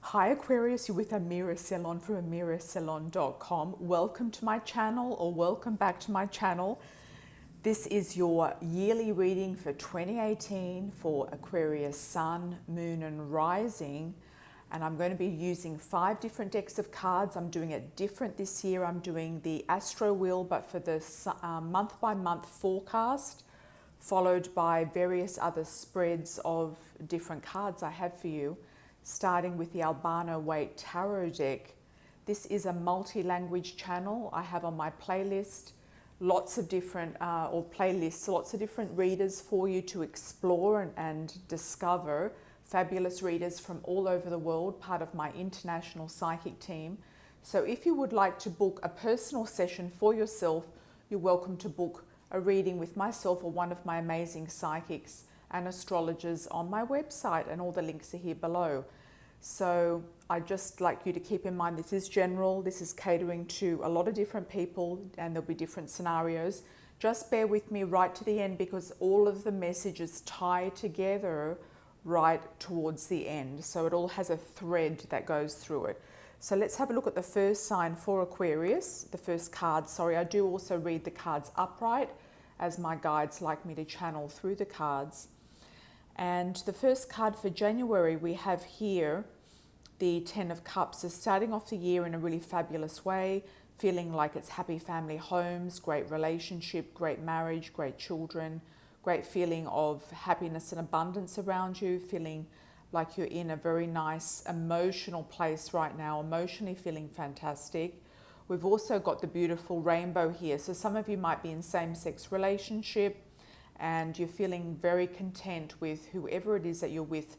Hi Aquarius, you're with Amira Salon from amirasalon.com. Welcome to my channel, or welcome back to my channel. This is your yearly reading for 2018 for Aquarius Sun, Moon and Rising. And I'm going to be using 5 different decks of cards. I'm doing it different this year. I'm doing the Astro Wheel, but for the month by month forecast, followed by various other spreads of different cards I have for you, starting with the Albano Weight Tarot deck. This is a multi-language channel. I have on my playlist lots of different, lots of different readers for you to explore and discover. Fabulous readers from all over the world, part of my international psychic team. So if you would like to book a personal session for yourself, you're welcome to book a reading with myself or one of my amazing psychics and astrologers on my website, and all the links are here below. So I'd just like you to keep in mind, this is general, this is catering to a lot of different people, and there'll be different scenarios. Just bear with me right to the end, because all of the messages tie together right towards the end. So it all has a thread that goes through it. So let's have a look at the first sign for Aquarius, the first card. Sorry, I do also read the cards upright, as my guides like me to channel through the cards. And the first card for January we have here, the 10 of Cups. So starting off the year in a really fabulous way, feeling like it's happy family homes, great relationship, great marriage, great children, great feeling of happiness and abundance around you, feeling like you're in a very nice emotional place right now, emotionally feeling fantastic. We've also got the beautiful rainbow here. So some of you might be in same-sex relationship and you're feeling very content with whoever it is that you're with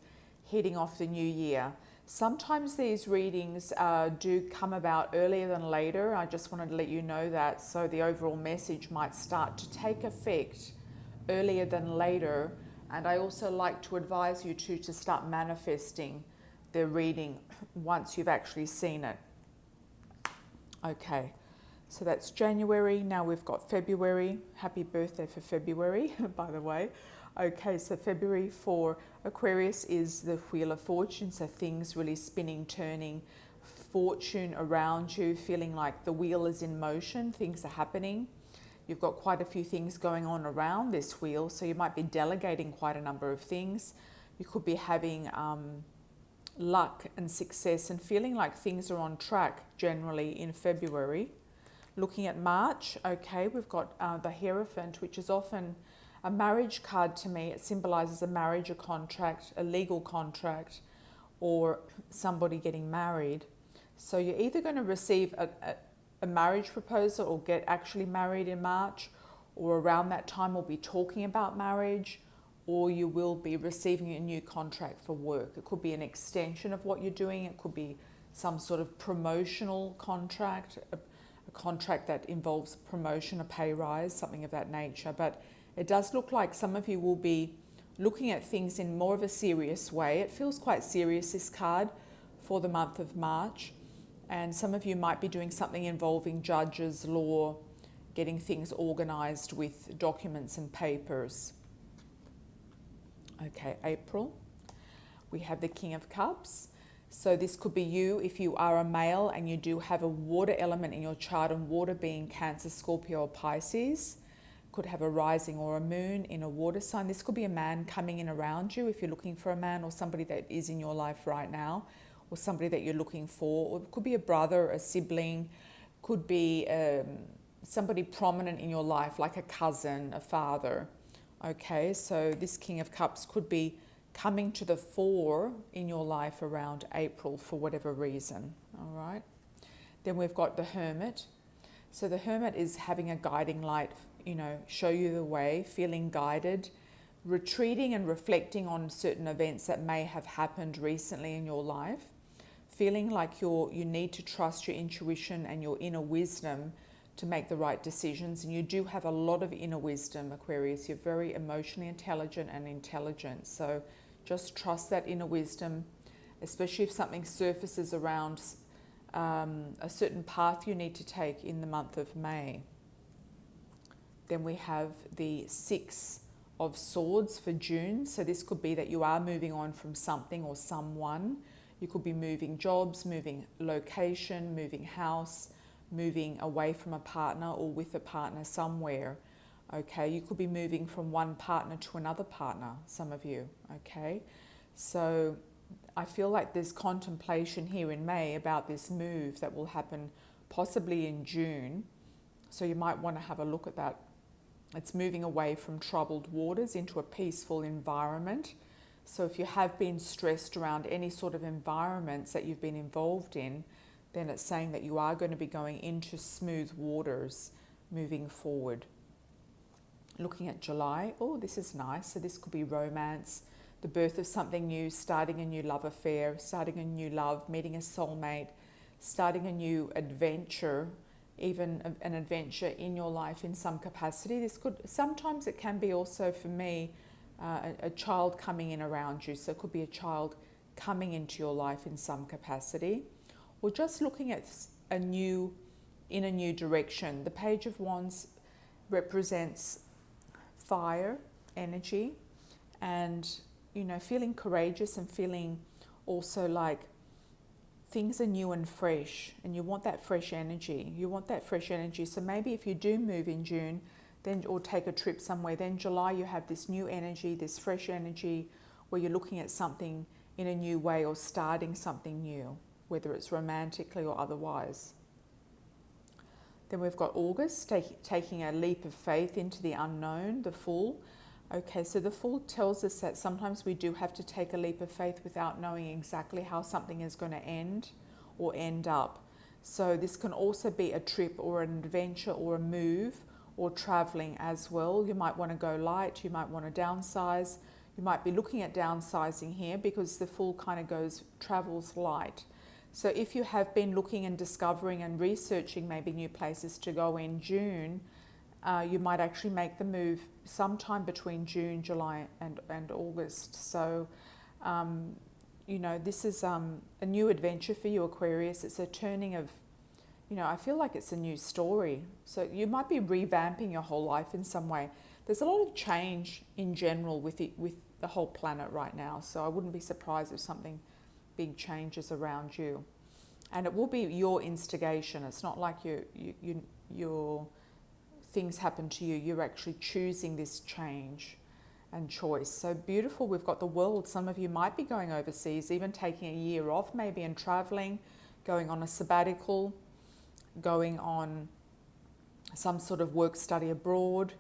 heading off the new year. Sometimes these readings do come about earlier than later. I just wanted to let you know that, so the overall message might start to take effect earlier than later. And I also like to advise you to start manifesting the reading once you've actually seen it. Okay, so that's January. Now we've got February. Happy birthday for February, by the way. Okay, so February for Aquarius is the Wheel of Fortune. So things really spinning, turning, fortune around you, feeling like the wheel is in motion, things are happening. You've got quite a few things going on around this wheel, so you might be delegating quite a number of things. You could be having luck and success and feeling like things are on track generally in February. Looking at March, okay, we've got the Hierophant, which is often a marriage card to me. It symbolizes a marriage, a contract, a legal contract, or somebody getting married. So you're either going to receive a marriage proposal or get actually married in March, or around that time we'll be talking about marriage, or you will be receiving a new contract for work. It could be an extension of what you're doing. It could be some sort of promotional contract, a contract that involves promotion, a pay rise, something of that nature. But it does look like some of you will be looking at things in more of a serious way. It feels quite serious, this card, for the month of March. And some of you might be doing something involving judges, law, getting things organized with documents and papers. Okay, April, we have the King of Cups. So this could be you if you are a male and you do have a water element in your chart, and water being Cancer, Scorpio or Pisces. Could have a rising or a moon in a water sign. This could be a man coming in around you if you're looking for a man, or somebody that is in your life right now, or somebody that you're looking for. Or it could be a brother, a sibling, could be somebody prominent in your life, like a cousin, a father. Okay, so this King of Cups could be coming to the fore in your life around April for whatever reason. All right. Then we've got the Hermit. So the Hermit is having a guiding light, show you the way, feeling guided, retreating and reflecting on certain events that may have happened recently in your life, feeling like you need to trust your intuition and your inner wisdom to make the right decisions. And you do have a lot of inner wisdom, Aquarius. You're very emotionally intelligent and intelligent. So just trust that inner wisdom, especially if something surfaces around a certain path you need to take in the month of May. Then we have the 6 of Swords for June. So this could be that you are moving on from something or someone. You could be moving jobs, moving location, moving house, moving away from a partner or with a partner somewhere. Okay, you could be moving from one partner to another partner, some of you. Okay, so I feel like there's contemplation here in May about this move that will happen possibly in June. So you might want to have a look at that. It's moving away from troubled waters into a peaceful environment. So if you have been stressed around any sort of environments that you've been involved in, then it's saying that you are going to be going into smooth waters moving forward. Looking at July, oh, this is nice. So this could be romance, the birth of something new, starting a new love affair, starting a new love, meeting a soulmate, starting a new adventure, even an adventure in your life in some capacity. This could, sometimes it can be also for me, a child coming in around you. So it could be a child coming into your life in some capacity, or just looking at in a new direction. The Page of Wands represents fire energy, and feeling courageous and feeling also like things are new and fresh, and you want that fresh energy. So maybe if you do move in June, then, or take a trip somewhere, then July you have this new energy, this fresh energy, where you're looking at something in a new way or starting something new, whether it's romantically or otherwise. Then we've got August, taking a leap of faith into the unknown, the Fool. Okay, so the Fool tells us that sometimes we do have to take a leap of faith without knowing exactly how something is going to end or end up. So this can also be a trip or an adventure or a move or traveling as well. You might want to go light, you might want to downsize. You might be looking at downsizing here because the Fool kind of travels light. So if you have been looking and discovering and researching maybe new places to go in June, you might actually make the move sometime between June, July and August. So, this is a new adventure for you, Aquarius. It's a turning of, I feel like it's a new story. So you might be revamping your whole life in some way. There's a lot of change in general with the whole planet right now. So I wouldn't be surprised if something big changes around you. And it will be your instigation. It's not like your things happen to you. You're actually choosing this change and choice. So beautiful. We've got the World. Some of you might be going overseas, even taking a year off maybe and traveling, going on a sabbatical, going on some sort of work study abroad,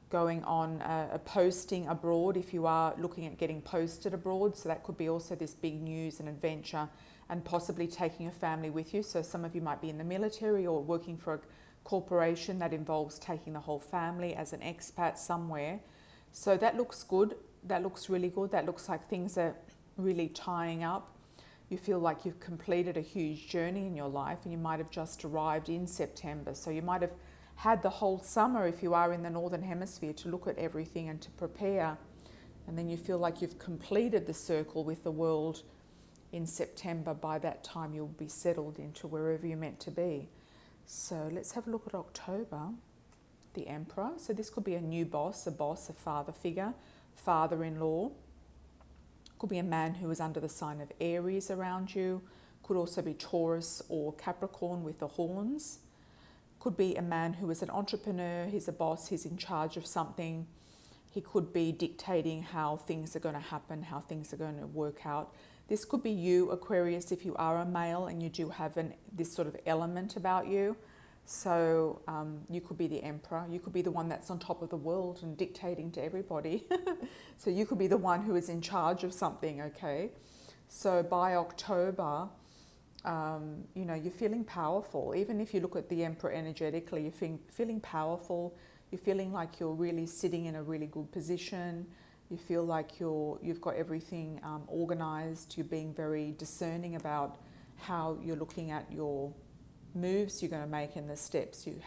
going on a posting abroad if you are looking at getting posted abroad. So that could be also this big news and adventure, and possibly taking a family with you. So some of you might be in the military or working for a corporation that involves taking the whole family as an expat somewhere. So that looks good. That looks really good. That looks like things are really tying up. You feel like you've completed a huge journey in your life, and you might have just arrived in September. So you might have had the whole summer, if you are in the Northern Hemisphere, to look at everything and to prepare. And then you feel like you've completed the circle with the World in September. By that time, you'll be settled into wherever you're meant to be. So let's have a look at October. The Emperor. So this could be a new boss, a father figure, father-in-law. Could be a man who is under the sign of Aries around you. Could also be Taurus or Capricorn with the horns. Could be a man who is an entrepreneur, he's a boss, he's in charge of something. He could be dictating how things are going to happen, how things are going to work out. This could be you, Aquarius, if you are a male and you do have this sort of element about you. So you could be the Emperor. You could be the one that's on top of the world and dictating to everybody. So you could be the one who is in charge of something, okay? So by October, you're feeling powerful. Even if you look at the Emperor energetically, you're feeling powerful. You're feeling like you're really sitting in a really good position. You feel like you've got everything organized. You're being very discerning about how you're looking at your moves you're going to make and the steps you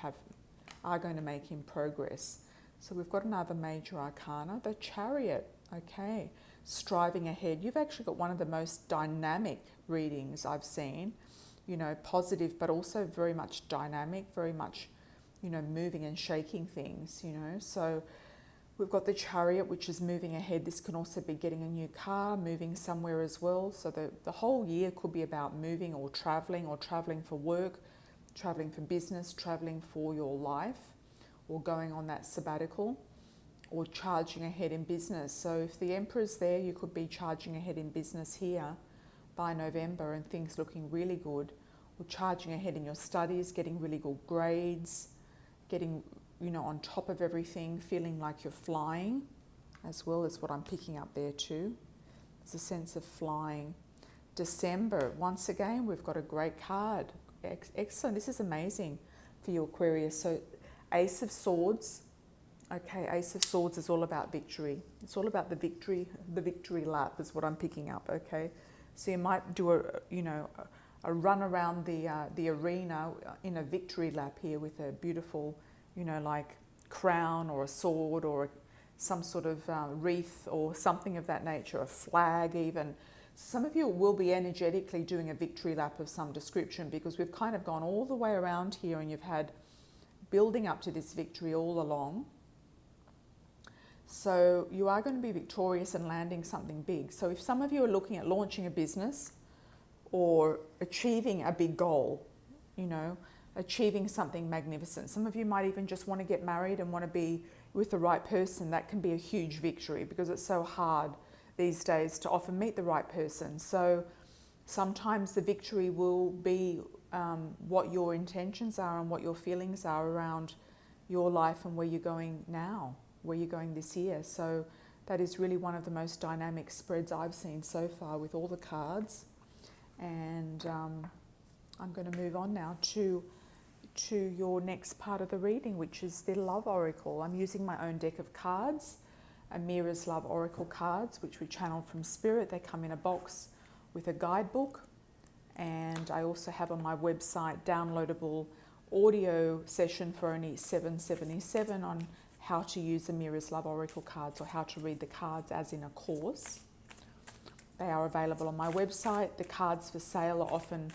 are going to make in progress. So we've got another major arcana, the Chariot. Okay, striving ahead. You've actually got one of the most dynamic readings I've seen. Positive, but also very much dynamic, very much, moving and shaking things. So We've got the Chariot, which is moving ahead. This can also be getting a new car, moving somewhere as well. So the whole year could be about moving or traveling for work, traveling for business, traveling for your life, or going on that sabbatical, or charging ahead in business. So if the Emperor's there, you could be charging ahead in business here by November and things looking really good, or charging ahead in your studies, getting really good grades, getting on top of everything, feeling like you're flying as well, is what I'm picking up there too. It's a sense of flying. December, once again, we've got a great card. Excellent. This is amazing for you, Aquarius. So Ace of Swords. Okay, Ace of Swords is all about victory. It's all about the victory lap is what I'm picking up, okay? So you might do a run around the arena in a victory lap here with a beautiful, like crown or a sword or some sort of wreath or something of that nature, a flag even. Some of you will be energetically doing a victory lap of some description, because we've kind of gone all the way around here and you've had building up to this victory all along. So you are going to be victorious and landing something big. So if some of you are looking at launching a business or achieving a big goal, achieving something magnificent. Some of you might even just want to get married and want to be with the right person. That can be a huge victory, because it's so hard these days to often meet the right person. So sometimes the victory will be what your intentions are and what your feelings are around your life and where you're going now, where you're going this year. So that is really one of the most dynamic spreads I've seen so far with all the cards. And I'm going to move on now to your next part of the reading, which is the Love Oracle. I'm using my own deck of cards, Amira's Love Oracle cards, which we channeled from Spirit. They come in a box with a guidebook, and I also have on my website downloadable audio session for only $7.77 on how to use Amira's Love Oracle cards, or how to read the cards as in a course. They are available on my website. The cards for sale are often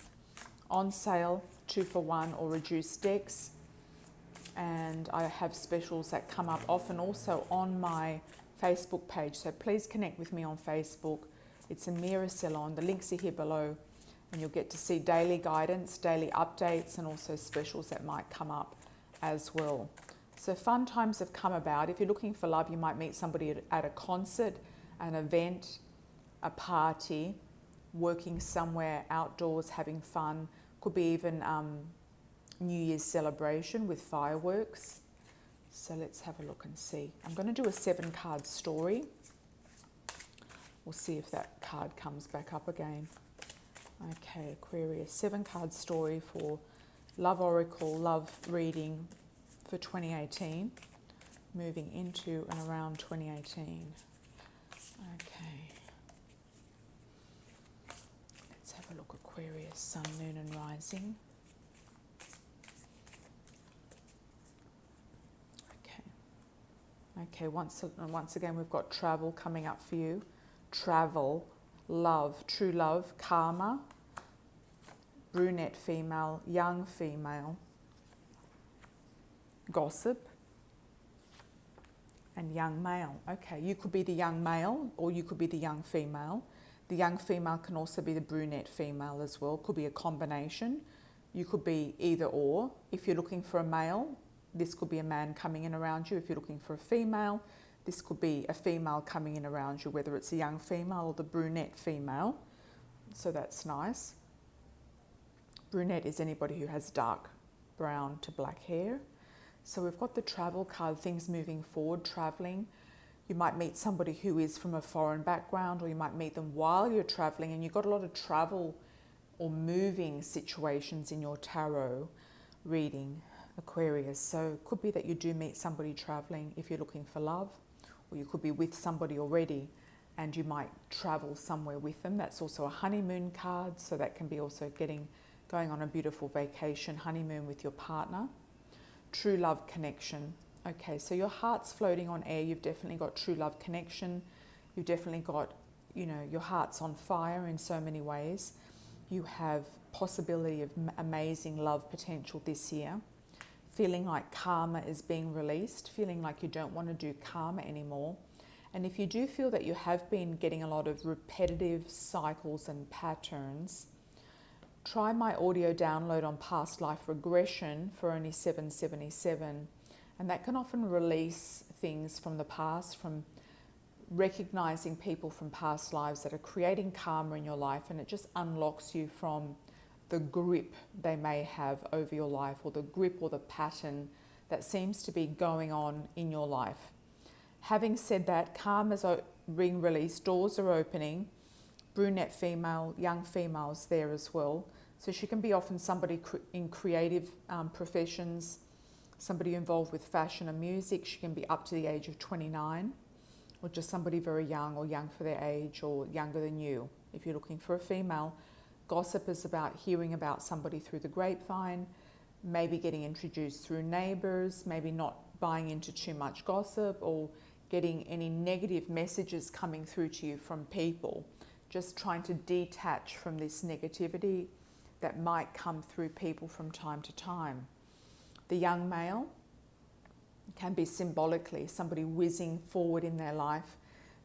on sale, 2 for 1 or reduced decks. And I have specials that come up often also on my Facebook page. So please connect with me on Facebook. It's Amira Salon. The links are here below. And you'll get to see daily guidance, daily updates, and also specials that might come up as well. So fun times have come about. If you're looking for love, you might meet somebody at a concert, an event, a party, working somewhere outdoors, having fun. Could be even New Year's celebration with fireworks. So let's have a look and see. I'm going to do a 7-card story. We'll see if that card comes back up again. Okay, Aquarius, 7-card story for Love Oracle, love reading for 2018, moving into and around 2018. Okay. Let's have a look, Aquarius, Sun, Moon and Rising. Okay, once again, we've got travel coming up for you. Travel, love, true love, karma, brunette female, young female, gossip, and young male. Okay, you could be the young male or you could be the young female. The young female can also be the brunette female as well. Could be a combination. You could be either or. If you're looking for a male, this could be a man coming in around you. If you're looking for a female, this could be a female coming in around you, whether it's a young female or the brunette female. So that's nice. Brunette is anybody who has dark brown to black hair. So we've got the travel card, things moving forward, traveling. You might meet somebody who is from a foreign background, or you might meet them while you're traveling, and you've got a lot of travel or moving situations in your tarot reading, Aquarius. So it could be that you do meet somebody traveling if you're looking for love, or you could be with somebody already and you might travel somewhere with them. That's also a honeymoon card, so that can be also going on a beautiful vacation, honeymoon with your partner. True love connection. Okay, so your heart's floating on air. You've definitely got true love connection. You've definitely got, your heart's on fire in so many ways. You have possibility of amazing love potential this year. feeling like karma is being released, feeling like you don't want to do karma anymore. And if you do feel that you have been getting a lot of repetitive cycles and patterns, try my audio download on past life regression for only $7.77. And that can often release things from the past, from recognizing people from past lives that are creating karma in your life, and it just unlocks you from the grip they may have over your life, or the grip or the pattern that seems to be going on in your life. Having said that, karma's being released, doors are opening, brunette female, young females there as well. So she can be often somebody in creative professions, somebody involved with fashion and music. She can be up to the age of 29, or just somebody very young or young for their age or younger than you. If you're looking for a female, gossip is about hearing about somebody through the grapevine, maybe getting introduced through neighbours, maybe not buying into too much gossip or getting any negative messages coming through to you from people, just trying to detach from this negativity that might come through people from time to time. The young male can be symbolically somebody whizzing forward in their life,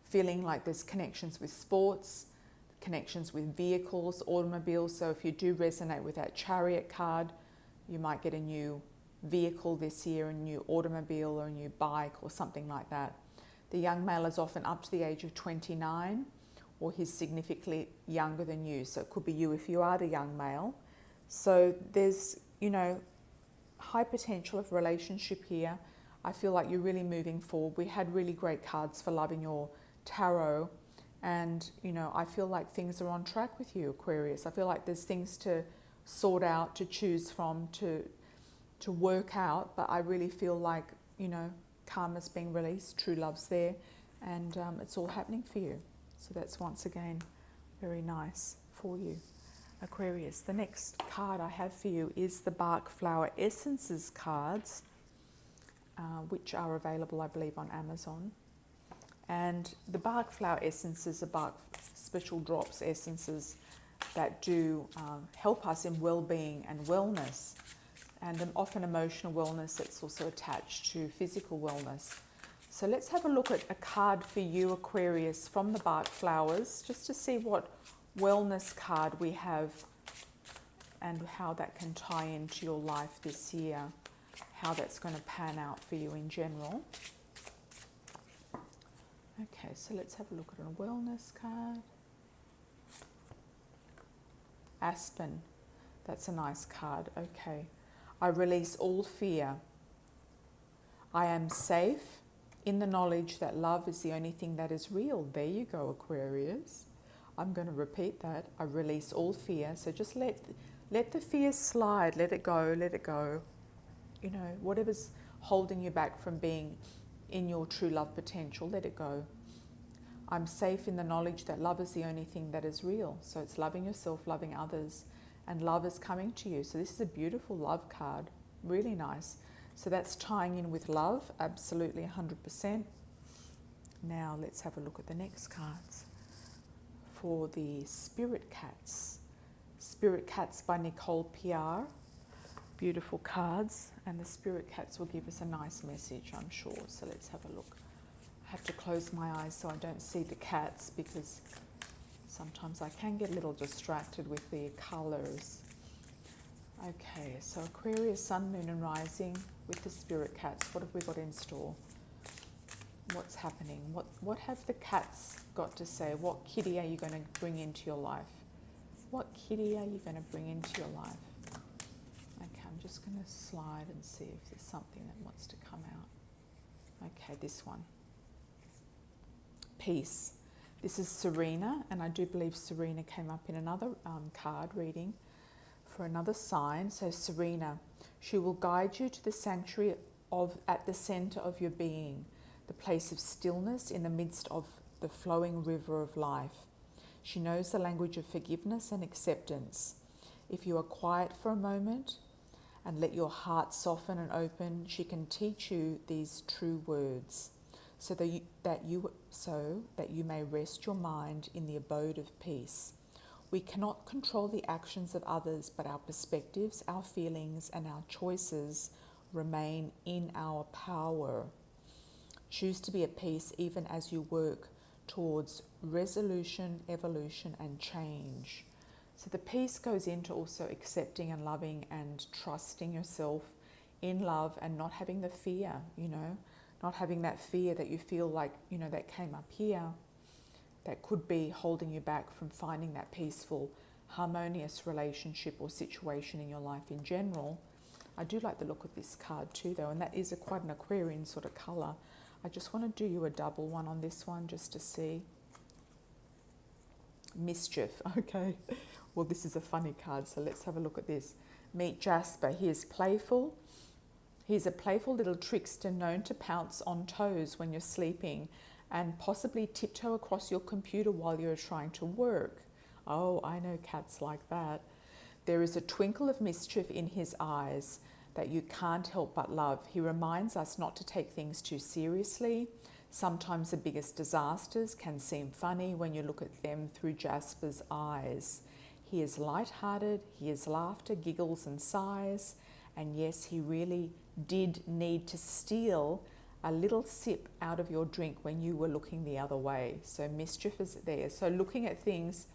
feeling like there's connections with sports, connections with vehicles, automobiles. So if you do resonate with that Chariot card, you might get a new vehicle this year, a new automobile or a new bike or something like that. The young male is often up to the age of 29, or he's significantly younger than you. So it could be you if you are the young male. So there's, high potential of relationship here. I feel like you're really moving forward. We had really great cards for love in your tarot. And, I feel like things are on track with you, Aquarius. I feel like there's things to sort out, to choose from, to work out. But I really feel like, karma's being released, true love's there, and it's all happening for you. So that's once again very nice for you, Aquarius. The next card I have for you is the Bach Flower Essences cards, which are available, I believe, on Amazon. And the Bach Flower Essences are Bach special drops essences that do help us in well-being and wellness, and often emotional wellness that's also attached to physical wellness. So let's have a look at a card for you, Aquarius, from the Bach Flowers, just to see what wellness card we have and how that can tie into your life this year, how that's going to pan out for you in general. Okay, so let's have a look at a wellness card. Aspen, that's a nice card. Okay, I release all fear. I am safe in the knowledge that love is the only thing that is real. There you go, Aquarius. I'm going to repeat that. I release all fear. So just let the fear slide. Let it go. Let it go. Whatever's holding you back from being in your true love potential, let it go. I'm safe in the knowledge that love is the only thing that is real. So it's loving yourself, loving others, and love is coming to you. So this is a beautiful love card. Really nice. So that's tying in with love, absolutely 100%. Now let's have a look at the next cards. For the Spirit Cats. Spirit Cats by Nicole Pierre. Beautiful cards, and the Spirit Cats will give us a nice message, I'm sure. So let's have a look. I have to close my eyes so I don't see the cats, because sometimes I can get a little distracted with the colours. Okay, so Aquarius, Sun, Moon and Rising with the Spirit Cats. What have we got in store? What's happening? What have the cats got to say? What kitty are you going to bring into your life? What kitty are you going to bring into your life? Okay, I'm just going to slide and see if there's something that wants to come out. Okay, this one. Peace. This is Serena, and I do believe Serena came up in another card reading for another sign. So Serena, she will guide you to the sanctuary at the center of your being, the place of stillness in the midst of the flowing river of life. She knows the language of forgiveness and acceptance. If you are quiet for a moment and let your heart soften and open, she can teach you these true words, so that you may rest your mind in the abode of peace. We cannot control the actions of others, but our perspectives, our feelings, and our choices remain in our power. Choose to be at peace even as you work towards resolution, evolution, and change. So the peace goes into also accepting and loving and trusting yourself in love and not having the fear, not having that fear that you feel like, that came up here, that could be holding you back from finding that peaceful, harmonious relationship or situation in your life in general. I do like the look of this card too though, and that is quite an Aquarian sort of colour. I just want to do you a double one on this one just to see. Mischief, okay. Well, this is a funny card, so let's have a look at this. Meet Jasper. He is playful. He's a playful little trickster known to pounce on toes when you're sleeping and possibly tiptoe across your computer while you're trying to work. Oh, I know cats like that. There is a twinkle of mischief in his eyes that you can't help but love. He reminds us not to take things too seriously. Sometimes the biggest disasters can seem funny when you look at them through Jasper's eyes. He is light-hearted, he is laughter, giggles and sighs, and yes, he really did need to steal a little sip out of your drink when you were looking the other way. So mischief is there. So looking at things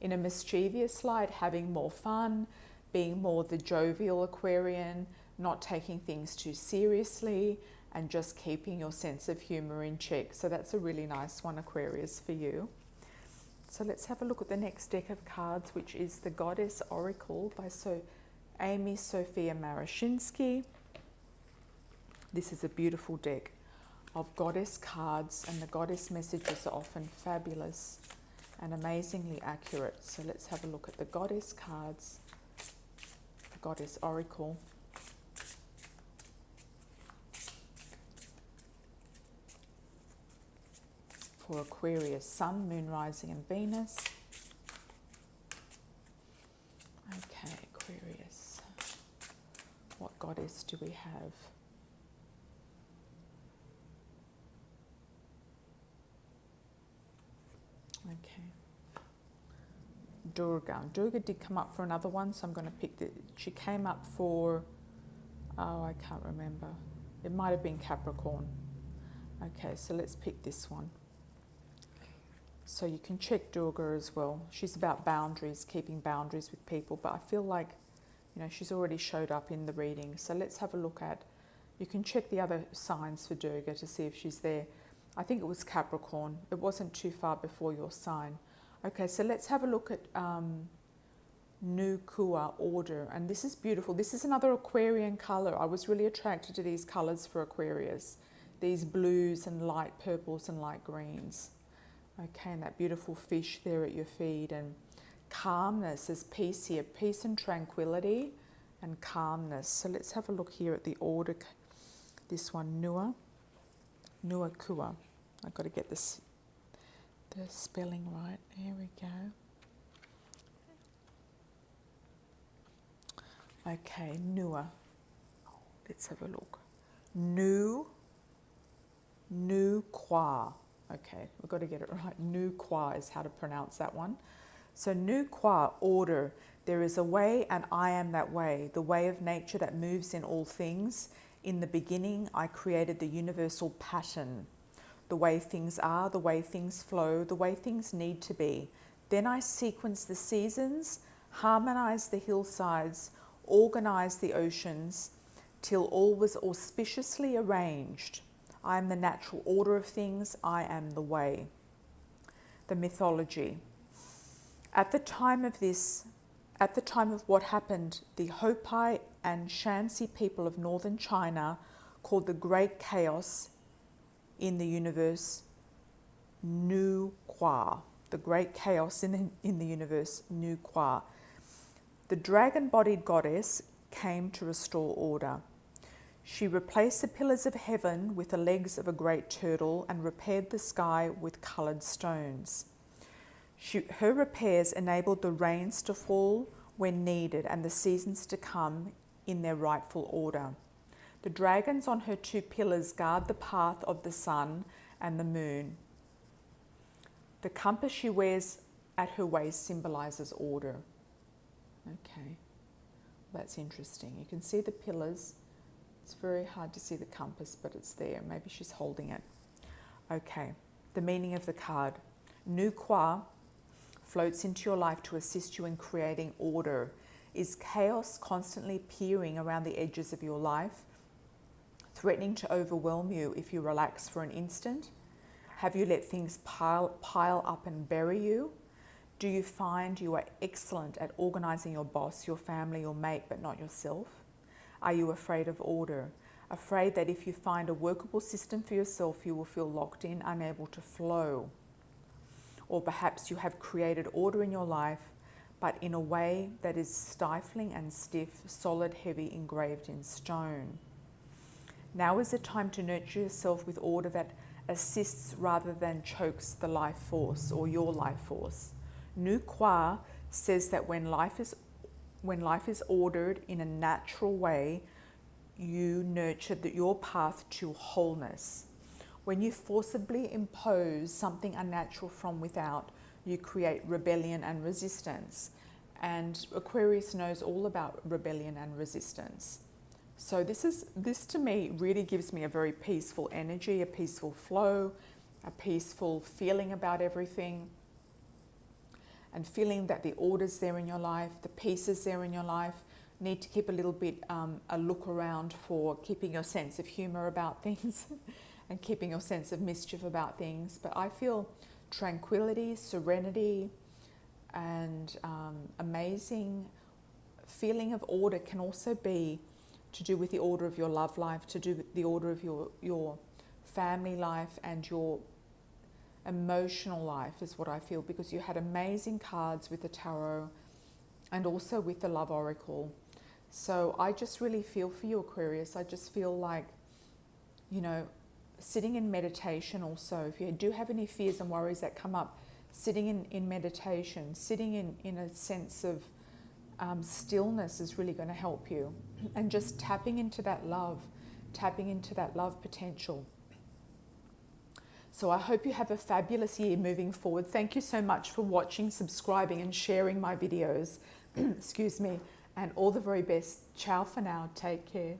in a mischievous light, having more fun, being more the jovial Aquarian, not taking things too seriously, and just keeping your sense of humour in check. So that's a really nice one, Aquarius, for you. So let's have a look at the next deck of cards, which is the Goddess Oracle by Amy Sophia Marashinsky. This is a beautiful deck of goddess cards, and the goddess messages are often fabulous and amazingly accurate. So let's have a look at the goddess cards, the Goddess Oracle. For Aquarius, Sun, Moon, Rising and Venus. Okay, Aquarius. What goddess do we have? Okay. Durga. Durga did come up for another one, so I'm going to pick she came up for, I can't remember. It might have been Capricorn. Okay, so let's pick this one. So you can check Durga as well. She's about boundaries, keeping boundaries with people, but I feel like, she's already showed up in the reading. So let's have a look at, you can check the other signs for Durga to see if she's there. I think it was Capricorn. It wasn't too far before your sign. Okay, so let's have a look at Nukua Order. And this is beautiful. This is another Aquarian colour. I was really attracted to these colours for Aquarius. These blues and light purples and light greens. Okay, and that beautiful fish there at your feet, and calmness is peace here, peace and tranquility and calmness. So let's have a look here at the order. This one, Nuakua. I've got to get the spelling right. Here we go. Okay, Nua. Let's have a look. Nuqua. Okay, we've got to get it right. Nuqua is how to pronounce that one. So Nuqua, order. There is a way and I am that way, the way of nature that moves in all things. In the beginning, I created the universal pattern, the way things are, the way things flow, the way things need to be. Then I sequenced the seasons, harmonized the hillsides, organized the oceans, till all was auspiciously arranged. I am the natural order of things. I am the way. The mythology. At the time of what happened, the Hopi and Shansi people of northern China called the Great Chaos in the universe Nuqua. The Great Chaos in the universe Nuqua. The dragon-bodied goddess came to restore order. She replaced the pillars of heaven with the legs of a great turtle and repaired the sky with coloured stones. Her repairs enabled the rains to fall when needed and the seasons to come in their rightful order. The dragons on her two pillars guard the path of the sun and the moon. The compass she wears at her waist symbolises order. Okay, that's interesting. You can see the pillars It's very hard to see the compass, but it's there. Maybe she's holding it. Okay, the meaning of the card. Nuqua floats into your life to assist you in creating order. Is chaos constantly peering around the edges of your life, threatening to overwhelm you if you relax for an instant? Have you let things pile up and bury you? Do you find you are excellent at organizing your boss, your family, your mate, but not yourself? Are you afraid of order? Afraid that if you find a workable system for yourself, you will feel locked in, unable to flow? Or perhaps you have created order in your life, but in a way that is stifling and stiff, solid, heavy, engraved in stone. Now is the time to nurture yourself with order that assists rather than chokes the life force or your life force. Nuqua says that when life is ordered in a natural way, you nurture your path to wholeness. When you forcibly impose something unnatural from without, you create rebellion and resistance. And Aquarius knows all about rebellion and resistance. So this to me really gives me a very peaceful energy, a peaceful flow, a peaceful feeling about everything, and feeling that the order's there in your life, the peace is there in your life. Need to keep a little bit a look around for keeping your sense of humor about things and keeping your sense of mischief about things. But I feel tranquility, serenity, and amazing feeling of order can also be to do with the order of your love life, to do with the order of your family life and your emotional life is what I feel, because you had amazing cards with the tarot and also with the love oracle. So I just really feel for you, Aquarius. I just feel like, you know, sitting in meditation also, if you do have any fears and worries that come up, sitting in meditation, sitting in a sense of stillness is really going to help you. And just tapping into that love potential. So I hope you have a fabulous year moving forward. Thank you so much for watching, subscribing and sharing my videos. Excuse me. And all the very best. Ciao for now. Take care.